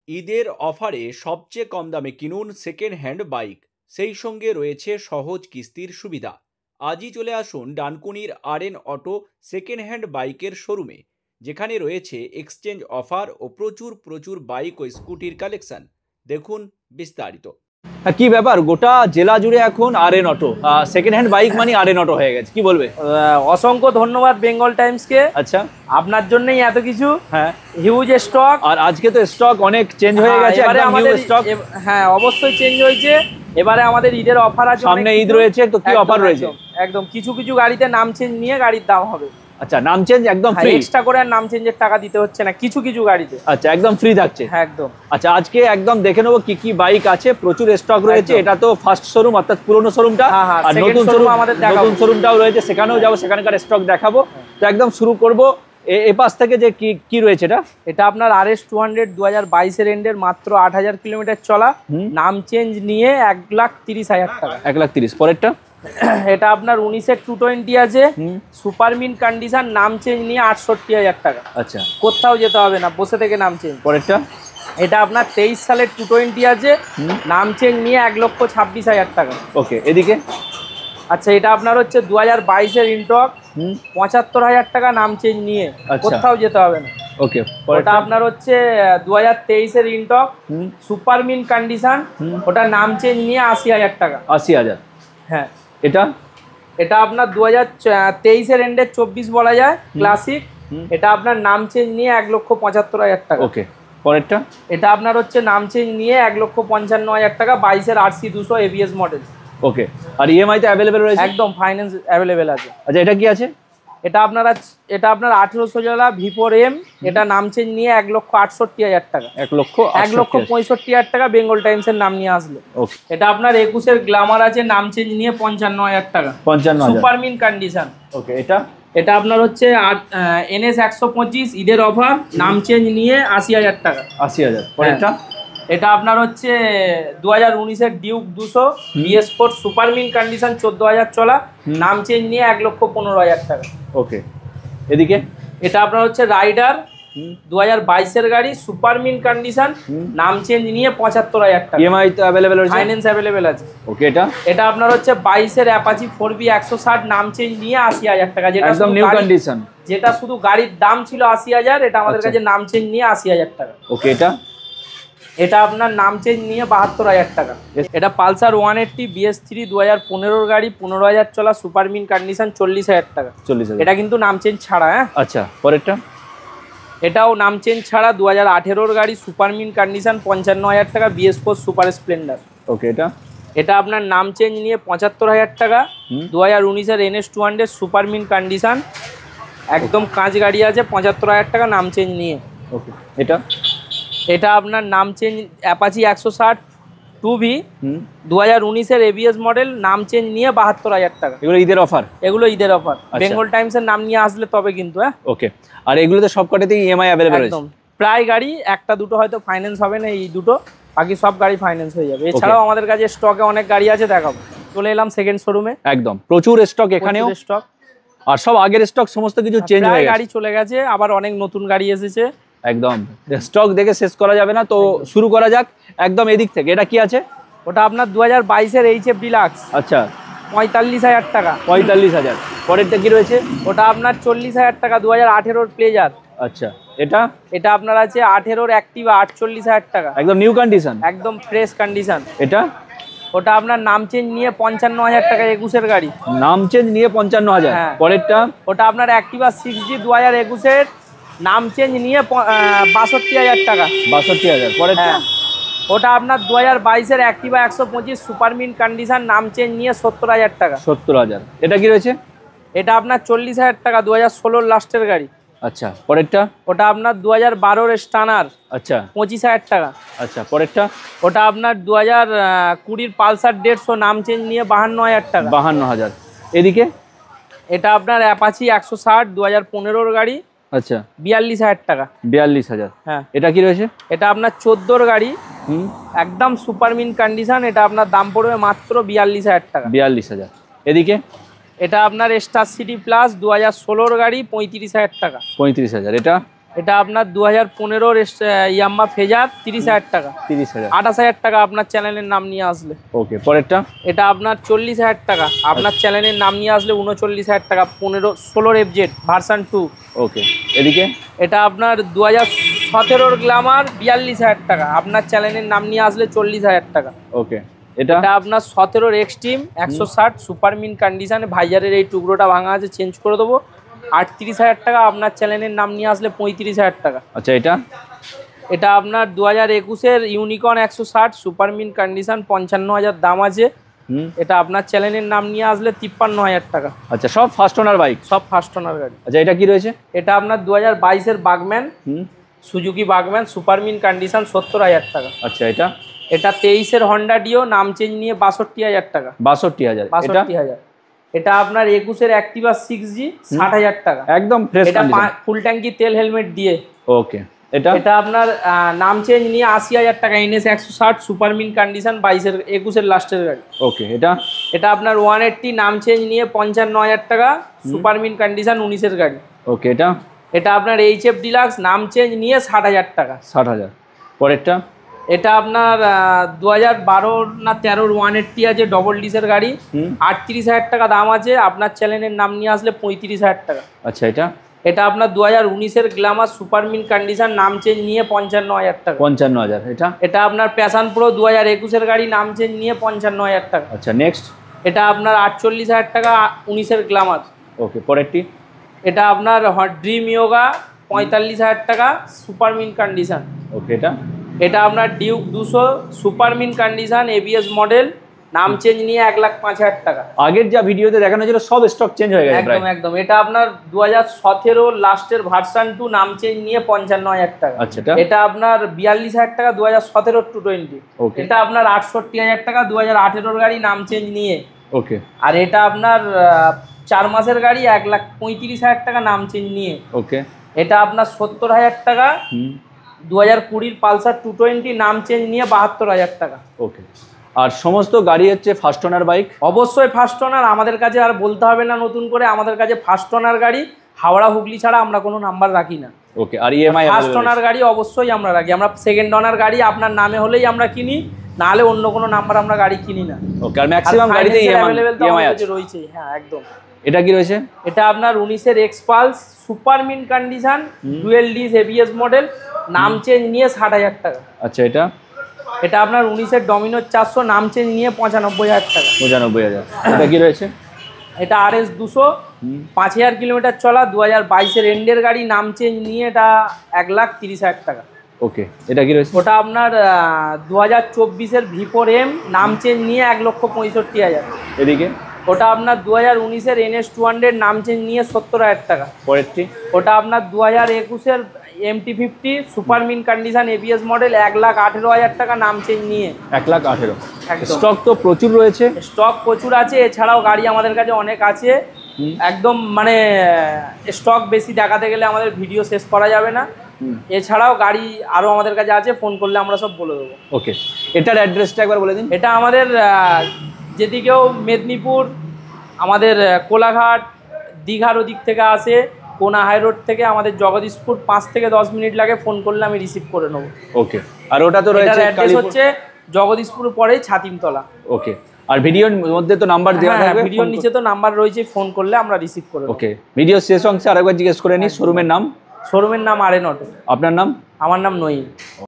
ঈদের অফারে সবচেয়ে কম দামে কিনুন সেকেন্ড হ্যান্ড বাইক, সেই সঙ্গে রয়েছে সহজ কিস্তির সুবিধা। আজই চলে আসুন ডানকুনির আরএন অটো সেকেন্ড হ্যান্ড বাইকের শোরুমে, যেখানে রয়েছে এক্সচেঞ্জ অফার ও প্রচুর প্রচুর বাইক ও স্কুটির কালেকশন। দেখুন বিস্তারিত। কি ব্যাপার, গোটা জেলা জুড়ে এখন R auto second hand bike মানে আরএন অটো হয়ে গেছে, কি বলবে? অসংখ্য ধন্যবাদ বেঙ্গল টাইমসকে। আচ্ছা, আপনার জন্যই এত কিছু। হ্যাঁ, হিউজ স্টক। আর আজকে তো স্টক অনেক চেঞ্জ হয়ে গেছে, একদম নিউ স্টক। হ্যাঁ, অবশ্যই চেঞ্জ হয়েছে। এবারে আমাদের ঈদের অফার আছে, সামনে ঈদ রয়েছে, তো কি অফার রয়েছে? একদম কিছু কিছু গাড়িতে নাম চেঞ্জ নিয়ে গাড়ির দাম হবে। আচ্ছা, নাম চেঞ্জ একদম ফ্রি, এক্সট্রা করে আর নাম চেঞ্জের টাকা দিতে হচ্ছে না কিছু কিছু গাড়িতে। আচ্ছা, একদম ফ্রি থাকছে। হ্যাঁ, একদম। আচ্ছা, আজকে একদম দেখে নেবো কি কি বাইক আছে, প্রচুর স্টক রয়েছে। এটা তো ফার্স্ট শোরুম, অর্থাৎ পুরনো শোরুমটা, আর নতুন শোরুম আমাদের নতুন শোরুমটাও রয়েছে, সেখানেও যাবো, সেখানকার স্টক দেখাবো। তো একদম শুরু করব এ পাশ থেকে, যে কি কি রয়েছে এটা? এটা আপনার RS 200 2022 এন্ডের, মাত্র 8000 কিলোমিটার চলা, নাম চেঞ্জ নিয়ে 1,30,000 টাকা। 1,30,000। পরেরটা এটা আপনার 19-এর 220 আছে, সুপার মিন কন্ডিশন, নাম চেঞ্জ নিয়ে 68,000 টাকা। আচ্ছা, কোথাও যেতে হবে না, বসে থেকে নাম চেঞ্জ। পরেরটা এটা আপনার 23 সালের 220 আছে, নাম চেঞ্জ নিয়ে 1,26,000 টাকা। ওকে, এদিকে? আচ্ছা, এটা আপনার হচ্ছে 2022-এর ইনটক, 75,000 টাকা, নাম চেঞ্জ নিয়ে, কোথাও যেতে হবে না। ওকে, ওটা আপনার হচ্ছে 2023-এর ইনটক, সুপার মিন কন্ডিশন, ওটা নাম চেঞ্জ নিয়ে 80,000 টাকা। 80,000। হ্যাঁ। এটা আপনার 2023-এর এন্ডের 24 বলা যায়, ক্লাসিক। এটা আপনার নাম চেঞ্জ নিয়ে 1,75,000 টাকা। ওকে, পরেরটা? এটা আপনার হচ্ছে নাম চেঞ্জ নিয়ে 1,55,000 টাকা, 22-এর RC 200 ABS মডেল। ওকে, আর ইএমআই তে অ্যাভেলেবেল রয়েছে? একদম, ফাইন্যান্স অ্যাভেলেবেল আছে। আচ্ছা, এটা কি আছে? এটা আপনার 1800 জেলা V4M, এটা নাম চেঞ্জ নিয়ে 1,68,000 টাকা। 1,65,000 টাকা বেঙ্গল টাইমসের নাম নিয়ে আসলে। এটা আপনার 21-এর গ্ল্যামার আছে, নাম চেঞ্জ নিয়ে 55,000 টাকা। 55,000, সুপার মিন কন্ডিশন। ওকে, এটা আপনার হচ্ছে NS 125 ঈদের অফার, নাম চেঞ্জ নিয়ে 80,000 টাকা। 80,000। পরেরটা? এটা আপনার হচ্ছে 2019-এর Duke 200 BS4 super mint condition, 14,000 চলা, নাম চেঞ্জ নিয়ে 1,15,000 টাকা। ওকে, এদিকে? এটা আপনার হচ্ছে রাইডার 2022-এর গাড়ি, সুপার মিন কন্ডিশন, নাম চেঞ্জ নিয়ে 75,000 টাকা। ইএমআই তো অ্যাভেলেবেল আছে, ফাইন্যান্স অ্যাভেলেবেল আছে। ওকে, এটা আপনার হচ্ছে 22-এর অ্যাপাচি 4B 160, নাম চেঞ্জ নিয়ে 80,000 টাকা, যেটা একদম নিউ কন্ডিশন, যেটা শুধু গাড়ির দাম ছিল 80,000, এটা আমাদের কাছে নাম চেঞ্জ নিয়ে 80,000 টাকা। ওকে, এটা আপনার নাম চেঞ্জ নিয়ে 72,000 টাকা। এটা পালসার 180 BS3 2015-এর গাড়ি, 15,000 চলা, সুপার মিন কন্ডিশন, 40,000 টাকা। 40,000, এটা কিন্তু নাম চেঞ্জ ছাড়া। হ্যাঁ, আচ্ছা, পরেরটা? এটাও নাম চেঞ্জ ছাড়া, 2018-এর গাড়ি, সুপার মিন কন্ডিশন, 55,000 টাকা, BS4 সুপার স্প্লেন্ডার। ওকে, এটা আপনার নাম চেঞ্জ নিয়ে 75,000 টাকা। 2019-এর NS 200 সুপার মিন কন্ডিশন, একদম কাঁচ গাড়ি আছে, 75,000 টাকা, নাম চেঞ্জ নিয়ে। ওকে, এটা আপনার নাম change Apache 160 2V 2019-এর ABS model, নাম চেঞ্জ নিয়ে 72,000 টাকা। এগুলো ঈদের অফার? এগুলো ঈদের অফার, বেঙ্গল টাইমসের নাম নিয়ে আসলে তবে কিন্তু। হ্যাঁ, ওকে, আর এগুলোতে সবকটাতেই ইএমআই অ্যাভেলেবেল আছে? একদম, প্রায় গাড়ি একটা দুটো হয়তো ফাইন্যান্স হবে না, এই দুটো, বাকি সব গাড়ি ফাইন্যান্স হয়ে যাবে। এছাড়াও আমাদের কাছে স্টকে অনেক গাড়ি আছে, দেখাবো। চলে এলাম সেকেন্ড শোরুমে। একদম প্রচুর স্টক, এখানেও স্টক, আর সব আগের স্টক সমস্ত কিছু চেঞ্জ হয়ে গেছে, গাড়ি চলে গেছে, আবার অনেক নতুন গাড়ি এসেছে। একদম স্টক দেখে শেষ করা যাবে না, তো শুরু করা যাক একদম এদিক থেকে। এটা কি আছে? ওটা আপনার 2022-এর HF ডিলাক্স। আচ্ছা, 45,000 টাকা। 45,000। পরেরটা কি রয়েছে? ওটা আপনার 40,000 টাকা, 2018-এর প্লেজার। আচ্ছা, এটা আপনার আছে 18-এর অ্যাক্টিভা, 48,000 টাকা, একদম নিউ কন্ডিশন, একদম ফ্রেশ কন্ডিশন। ওটা আপনার নাম চেঞ্জ নিয়ে 55,000 টাকা, 21-এর গাড়ি, নাম চেঞ্জ নিয়ে 55,000। পরেরটা? ওটা আপনার অ্যাক্টিভা 6G 2021-এর, নাম চেঞ্জ নিয়ে 62,000 টাকা। 62,000। পরেরটা? ওটা আপনার 2022-এর অ্যাক্টিভা 125 সুপার মিন কন্ডিশন, নাম চেঞ্জ নিয়ে 70,000 টাকা। 70,000। এটা কি রয়েছে? এটা আপনার 40,000 টাকা, 2016-র লাস্টের গাড়ি। আচ্ছা, পরেরটা? ওটা আপনার 2012-এর স্টানার। আচ্ছা, 25,000 টাকা। আচ্ছা, পরেরটা? ওটা আপনার 2020-এর পালসার 150, নাম চেঞ্জ নিয়ে 52,000 টাকা। 52,000। এদিকে? এটা আপনার অ্যাপাচি 160 2015-এর গাড়ি। আচ্ছা, 42,000 টাকা। 42,000। হ্যাঁ, এটা কি রয়েছে? এটা আপনার 14-এর গাড়ি, একদম সুপার মিন কন্ডিশন, এটা আপনার দাম পড়বে মাত্র 42,000 টাকা। 42,000। এদিকে? এটা আপনার স্টার সিটি প্লাস 2016-এর গাড়ি, 35,000 টাকা। 35,000। এটা আপনার 2015-র ইয়াম্মা ফেজার 30,000 টাকা। 30,000। 28,000 টাকা আপনার চ্যানেলের নাম নিয়ে আসলে। ওকে, পরেরটা? এটা আপনার 40,000 টাকা, আপনার চ্যানেলের নাম নিয়ে আসলে 39,000 টাকা। 16 FZ ভার্সন 2। ওকে, এদিকে? এটা আপনার 2017-র গ্ল্যামার 42,000 টাকা, আপনার চ্যানেলের নাম নিয়ে আসলে 40,000 টাকা। ওকে, এটা? এটা আপনার 17-র এক্সট্রিম 160 সুপার মিন কন্ডিশনে, ভাইজারের এই টুকরোটা ভাঙা আছে, চেঞ্জ করে দেবো। 38,000 টাকা, আপনার চ্যানেলের নাম নিয়ে আসলে 35,000 টাকা। আচ্ছা, এটা? এটা আপনার 2021-এর ইউনিকর্ন 160 সুপার মিন কন্ডিশন, 55,000 দাম আছে। এটা আপনার চ্যানেলের নাম নিয়ে আসলে 53,000 টাকা। আচ্ছা, সব ফার্স্ট ওনার বাইক? সব ফার্স্ট ওনার গাড়ি। আচ্ছা, এটা কি রয়েছে? এটা আপনার 2022-এর Burgman, Suzuki Burgman super mint condition, 70,000 টাকা। আচ্ছা, এটা? এটা 23-এর হন্ডা ডিও, নাম চেঞ্জ নিয়ে 62,000 টাকা। 62,000। 62,000। এটা আপনার 21-এর অ্যাক্টিভা 6G 60,000 টাকা, একদম ফ্রেশ কন্ডিশন। এটা ফুল ট্যাঙ্কি তেল হেলমেট দিয়ে। ওকে, এটা? এটা আপনার নাম চেঞ্জ নিয়ে 80,000 টাকা, NS 160 সুপার মিন কন্ডিশন, 21-এর লাস্টের গাড়ি। ওকে, এটা? এটা আপনার 180 নাম চেঞ্জ নিয়ে 55,000 টাকা, সুপার মিন কন্ডিশন, 19-এর গাড়ি। ওকে, এটা? এটা আপনার HF ডিলাক্স নাম চেঞ্জ নিয়ে 60,000 টাকা। 60,000। পরেরটা? এটা আপনার 2012 না 13-র 180 আছে, ডবল ডিসের গাড়ি, 38,000 টাকা দাম আছে, আপনার চ্যানেলের নাম নিয়ে আসলে 35,000 টাকা। আচ্ছা, এটা? এটা আপনার 2019-এর গ্ল্যামার সুপার মিন কন্ডিশন, নাম চেঞ্জ নিয়ে 55,000 টাকা। 55,000। এটা? এটা আপনার প্যাশন প্রো 2021-এর গাড়ি, নাম চেঞ্জ নিয়ে 55,000 টাকা। আচ্ছা, নেক্সট? এটা আপনার 48,000 টাকা, 19-এর গ্ল্যামার। ওকে, পরেরটি? এটা আপনার ড্রিম ইয়োগা 45,000 টাকা, সুপার মিন কন্ডিশন। ওকে, এটা? এটা আপনার Duke 200 super mint condition, ABS model, নাম চেঞ্জ নিয়ে 1,05,000 টাকা। আগের যা ভিডিওতে দেখানো ছিল সব স্টক চেঞ্জ হয়ে গেছে প্রায়। একদম একদম। এটা আপনার 2017 লাস্টের ভার্সন 2, নাম চেঞ্জ নিয়ে 55,000 টাকা। আচ্ছা, এটা আপনার 42,000 টাকা, 2017 220। ওকে, এটা আপনার 68,000 টাকা, 2018-র গাড়ি, নাম চেঞ্জ নিয়ে। ওকে, আর এটা আপনার 4 মাসের গাড়ি, 1,35,000 টাকা, নাম চেঞ্জ নিয়ে। ওকে, এটা আপনার 70,000 টাকা, 2020-র পালসার 220, নাম চেঞ্জ নিয়ে 72,000 টাকা। ওকে। আর সমস্ত গাড়ি হচ্ছে ফার্স্ট ওনার বাইক? অবশ্যই ফার্স্ট ওনার, আমাদের কাছে আর বলতে হবে না নতুন করে, আমাদের কাছে ফার্স্ট ওনার গাড়ি, হাওড়া হুগলি ছাড়া আমরা কোনো নাম্বার রাখি না। ওকে, আর ইএমআই? ফার্স্ট ওনার গাড়ি অবশ্যই আমরা রাখি, আমরা সেকেন্ড ওনার গাড়ি আপনার নামে হলেই আমরা কিনি, নাহলে অন্য কোনো নাম্বার আমরা গাড়ি কিনি না। ওকে, আর ম্যাক্সিমাম গাড়িতে ইএমআই আছে? রয়েছে, হ্যাঁ একদম। এটা কি রয়েছে? এটা আপনার 19-এর Xpulse super mint condition, dual disc ABS model, নাম চেঞ্জ নিয়ে 60,000 টাকা। আচ্ছা, এটা? এটা আপনার 19-এর ডমিনোর 400, নাম চেঞ্জ নিয়ে 95,000 টাকা। 95,000। এটা কি রয়েছে? এটা RS 200, 5,000 কিলোমিটার চলা, 2022-এর এন্ডের গাড়ি, নাম চেঞ্জ নিয়ে এটা 1,30,000 টাকা। ওকে, এটা কি রয়েছে? ওটা আপনার 2024-এর V4M, নাম চেঞ্জ নিয়ে 1,65,000। এদিকে? ওটা আপনার 2019-এর NS 200, নাম চেঞ্জ নিয়ে 70,000 টাকা। পরেরটি? ওটা আপনার 2021-এর MT50 super mint condition, ABS model, 1,18,000 টাকা, নাম চেঞ্জ নিয়ে। 1,18,000। একদম। স্টক তো প্রচুর রয়েছে? স্টক প্রচুর আছে, এছাড়াও গাড়ি আমাদের কাছে অনেক আছে। একদম মানে স্টক বেশি দেখাতে গেলে আমাদের ভিডিও শেষ করা যাবে না। এছাড়াও গাড়ি আরও আমাদের কাছে আছে, ফোন করলে আমরা সব বলে দেবো। ওকে, এটার অ্যাড্রেসটা একবার বলে দিন। এটা আমাদের যদি কেউ মেদিনীপুর, আমাদের কোলাঘাট, দীঘার ওদিক থেকে আসে, কোনা হাই রোড থেকে, আমাদের জগদীশপুর 5 থেকে 10 মিনিট লাগে, ফোন করলে আমি রিসিভ করে নেবো। ওকে, আর ওটা তো রয়েছে অ্যাড্রেস হচ্ছে জগদীশপুর পরেই ছাতিমতলা। ওকে, আর ভিডিওর মধ্যে তো নাম্বার দেওয়া থাকবে? ভিডিওর নিচে তো নাম্বার রয়েছে, ফোন করলে আমরা রিসিভ করে নেব। ওকে, ভিডিও শেষ অংশে আরেকবার জিজ্ঞেস করে নিই, শোরুমের নাম? শোরুমের নাম RN অটো। আপনার নাম? আমার নাম নঈম।